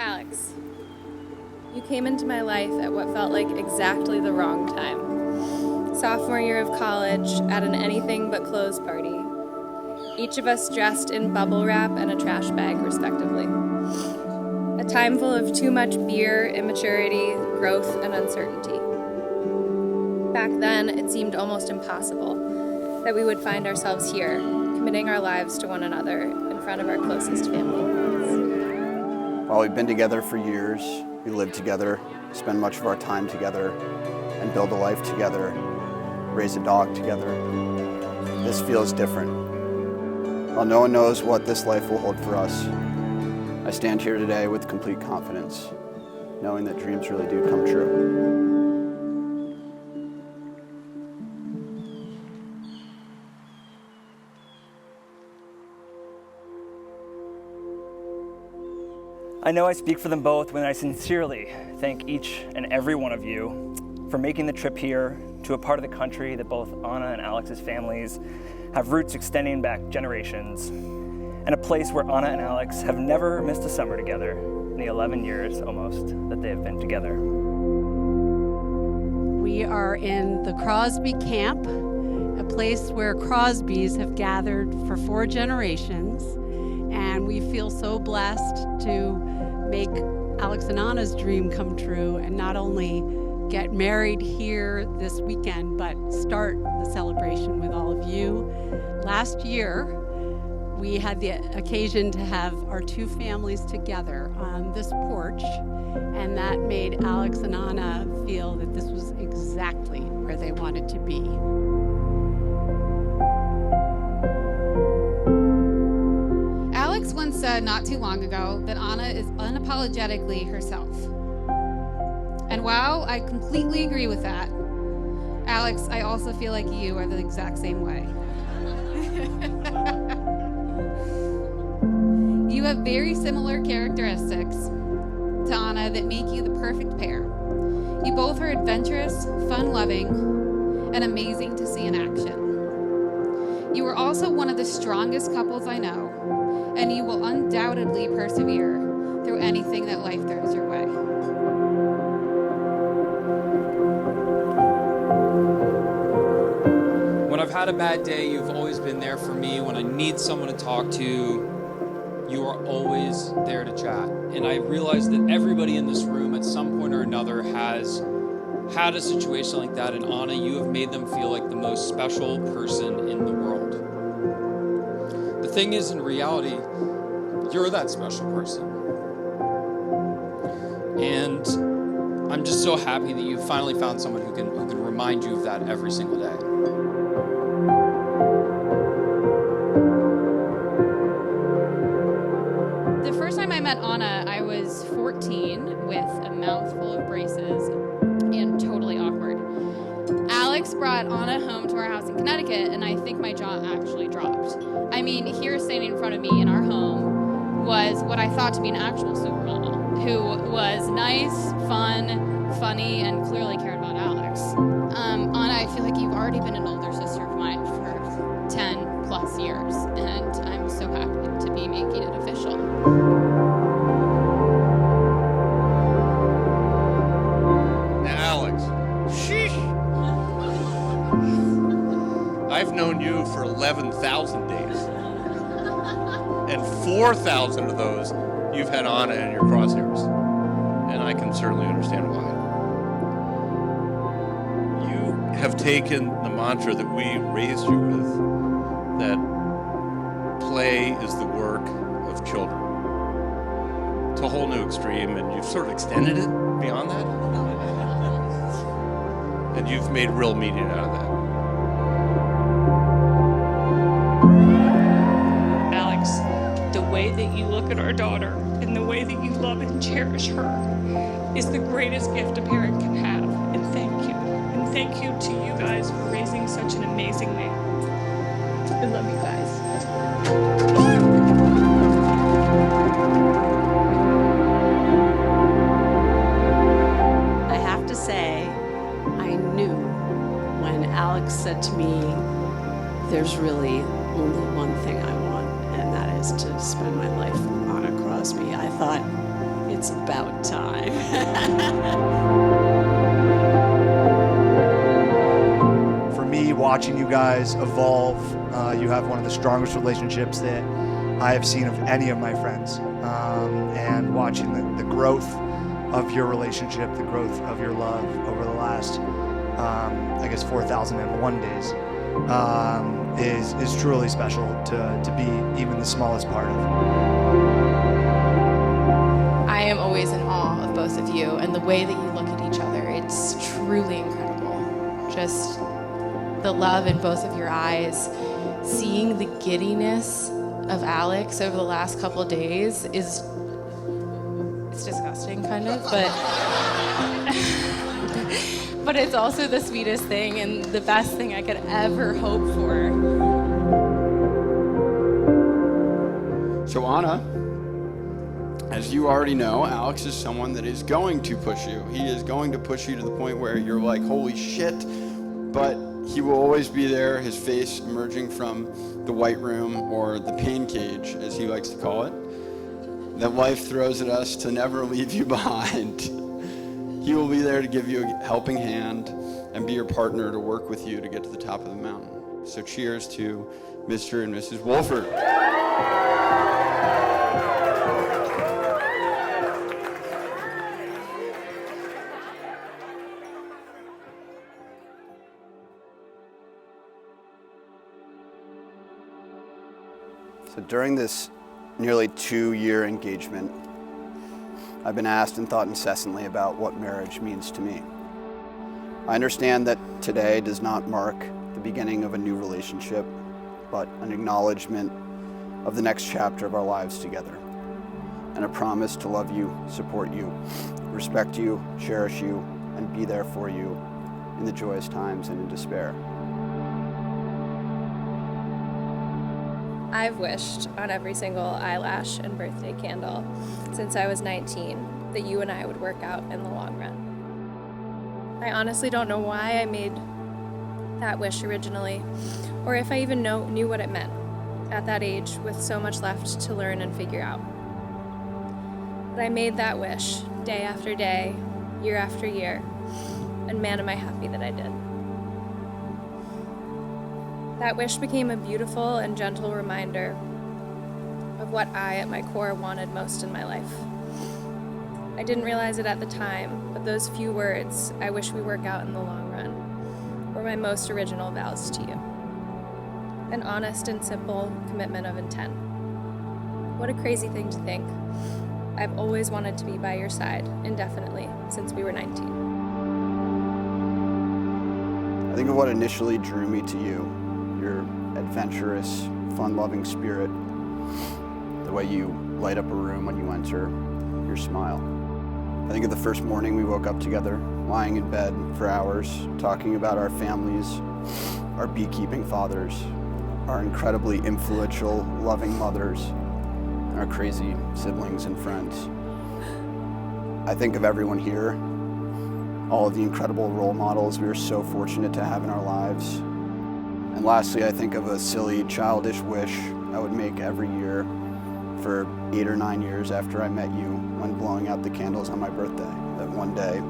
Alex, you came into my life at what felt like exactly the wrong time. Sophomore year of college at an anything but clothes party. Each of us dressed in bubble wrap and a trash bag, respectively. A time full of too much beer, immaturity, growth, and uncertainty. Back then, it seemed almost impossible that we would find ourselves here, committing our lives to one another in front of our closest family. While we've been together for years, we live together, spend much of our time together, and build a life together, raise a dog together. This feels different. While no one knows what this life will hold for us, I stand here today with complete confidence, knowing that dreams really do come true. I know I speak for them both when I sincerely thank each and every one of you for making the trip here to a part of the country that both Anna and Alex's families have roots extending back generations, and a place where Anna and Alex have never missed a summer together in the 11 years almost that they have been together. We are in the Crosby camp, a place where Crosbys have gathered for 4 generations, and we feel so blessed to make Alex and Anna's dream come true and not only get married here this weekend, but start the celebration with all of you. Last year, we had the occasion to have our 2 families together on this porch, and that made Alex and Anna feel that this was exactly where they wanted to be. Alex once said not too long ago that Anna is unapologetically herself. And while I completely agree with that, Alex, I also feel like you are the exact same way. You have very similar characteristics to Anna that make you the perfect pair. You both are adventurous, fun-loving, and amazing to see in action. You are also one of the strongest couples I know, and you will undoubtedly persevere through anything that life throws your way. When I've had a bad day, you've always been there for me. When I need someone to talk to, you are always there to chat. And I realize that everybody in this room at some point or another has had a situation like that. And Anna, you have made them feel like the most special person in the world. The thing is, in reality, you're that special person. And I'm just so happy that you finally found someone who can remind you of that every single day. The first time I met Anna, I was 14 with a mouthful of braces and totally awkward. Alex brought Anna home to our house in Connecticut, and I think my jaw actually dropped. I mean, here standing in front of me in our home was what I thought to be an actual supermodel, who was nice, fun, funny, and clearly cared about Alex. Anna, I feel like you've already been an older sister of mine for 10 plus years, and I'm so happy to be making it official. Alex, sheesh. I've known you for 11,000 days. And 4,000 of those, you've had Anna in your crosshairs. And I can certainly understand why. You have taken the mantra that we raised you with, that play is the work of children, to a whole new extreme, and you've sort of extended it beyond that. And you've made real meaning out of that. Alex, the way that you look at our daughter and the way that you love and cherish her is the greatest gift a parent can have. And thank you. And thank you to you guys for raising such an amazing man. I love you guys. I have to say, I knew when Alex said to me, there's really only one thing I want, and that is to spend my life with Anna Crosby. I thought, It's about time. For me, watching you guys evolve, you have one of the strongest relationships that I have seen of any of my friends. And watching the growth of your relationship, the growth of your love over the last, 4,001 days, is truly special to be even the smallest part of. I am always in awe of both of you and the way that you look at each other. It's truly incredible. Just the love in both of your eyes. Seeing the giddiness of Alex over the last couple of days it's disgusting, kind of, but it's also the sweetest thing and the best thing I could ever hope for. So Anna, as you already know, Alex is someone that is going to push you. He is going to push you to the point where you're like, holy shit, but he will always be there, his face emerging from the white room, or the pain cage, as he likes to call it, that life throws at us to never leave you behind. He will be there to give you a helping hand and be your partner to work with you to get to the top of the mountain. So cheers to Mr. and Mrs. Wolford. So during this nearly 2-year engagement, I've been asked and thought incessantly about what marriage means to me. I understand that today does not mark the beginning of a new relationship, but an acknowledgement of the next chapter of our lives together, and a promise to love you, support you, respect you, cherish you, and be there for you in the joyous times and in despair. I've wished on every single eyelash and birthday candle since I was 19 that you and I would work out in the long run. I honestly don't know why I made that wish originally, or if I even knew what it meant at that age with so much left to learn and figure out. But I made that wish day after day, year after year, and man, am I happy that I did. That wish became a beautiful and gentle reminder of what I, at my core, wanted most in my life. I didn't realize it at the time, but those few words, "I wish we work out in the long run," were my most original vows to you. An honest and simple commitment of intent. What a crazy thing to think. I've always wanted to be by your side, indefinitely, since we were 19. I think of what initially drew me to you, your adventurous, fun-loving spirit, the way you light up a room when you enter, your smile. I think of the first morning we woke up together, lying in bed for hours, talking about our families, our beekeeping fathers, our incredibly influential, loving mothers, and our crazy siblings and friends. I think of everyone here, all of the incredible role models we are so fortunate to have in our lives. And lastly, I think of a silly, childish wish I would make every year for 8 or 9 years after I met you when blowing out the candles on my birthday, that one day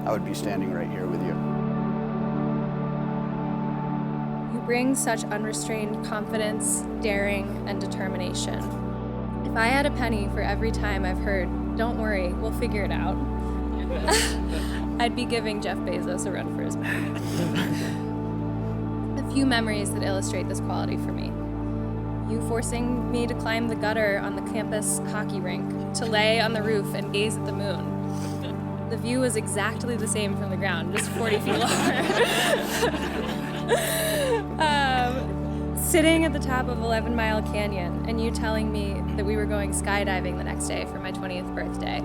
I would be standing right here with you. You bring such unrestrained confidence, daring, and determination. If I had a penny for every time I've heard, "Don't worry, we'll figure it out," I'd be giving Jeff Bezos a run for his money. A few memories that illustrate this quality for me. You forcing me to climb the gutter on the campus hockey rink, to lay on the roof and gaze at the moon. The view was exactly the same from the ground, just 40 feet lower. Sitting at the top of 11 Mile Canyon and you telling me that we were going skydiving the next day for my 20th birthday.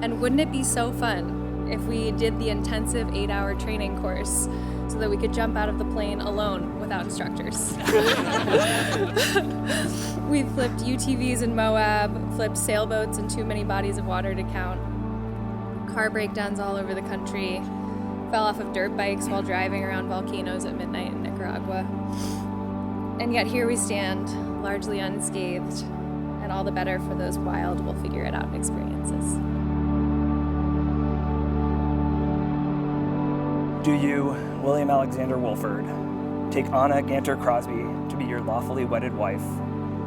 And wouldn't it be so fun if we did the intensive 8-hour training course so that we could jump out of the plane alone without instructors? We flipped UTVs in Moab, flipped sailboats in too many bodies of water to count, car breakdowns all over the country, fell off of dirt bikes while driving around volcanoes at midnight in Nicaragua. And yet here we stand, largely unscathed, and all the better for those wild, we'll figure it out experiences. Do you, William Alexander Wolford, take Anna Ganter Crosby to be your lawfully wedded wife,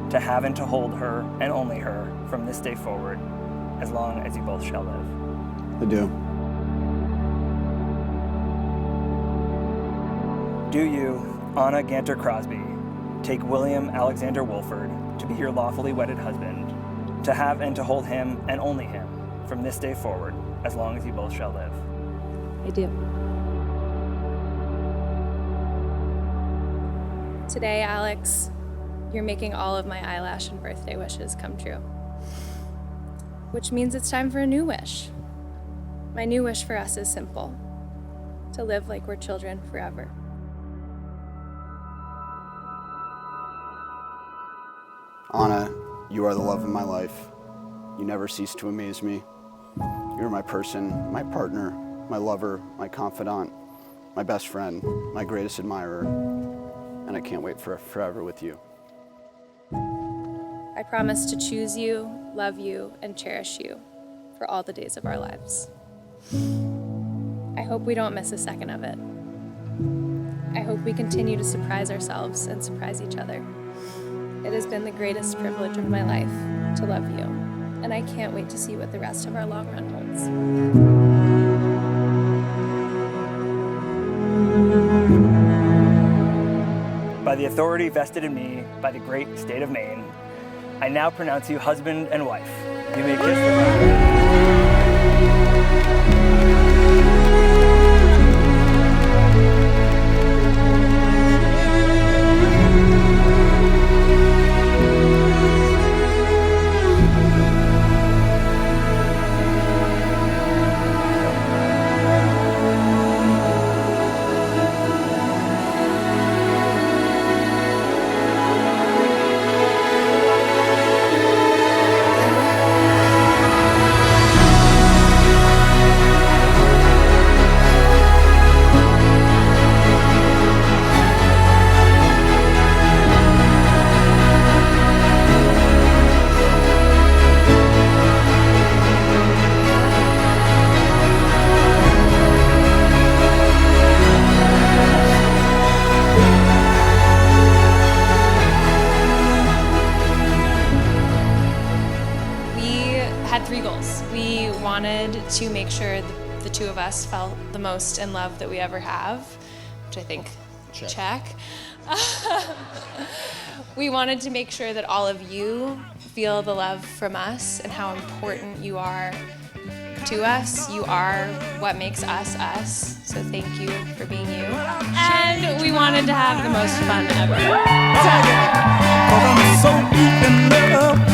to have and to hold her and only her from this day forward, as long as you both shall live? I do. Do you, Anna Ganter Crosby, take William Alexander Wolford to be your lawfully wedded husband, to have and to hold him and only him from this day forward, as long as you both shall live? I do. Today, Alex, you're making all of my eyelash and birthday wishes come true. Which means it's time for a new wish. My new wish for us is simple: to live like we're children forever. Anna, you are the love of my life. You never cease to amaze me. You're my person, my partner, my lover, my confidant, my best friend, my greatest admirer, and I can't wait for forever with you. I promise to choose you, love you, and cherish you for all the days of our lives. I hope we don't miss a second of it. I hope we continue to surprise ourselves and surprise each other. It has been the greatest privilege of my life to love you, and I can't wait to see what the rest of our long run holds. By the authority vested in me by the great state of Maine, I now pronounce you husband and wife. You may kiss the bride. Had three goals. We wanted to make sure the two of us felt the most in love that we ever have, which I think, check. We wanted to make sure that all of you feel the love from us and how important you are to us. You are what makes us us, so thank you for being you. And we wanted to have the most fun ever. I'm so deep in love.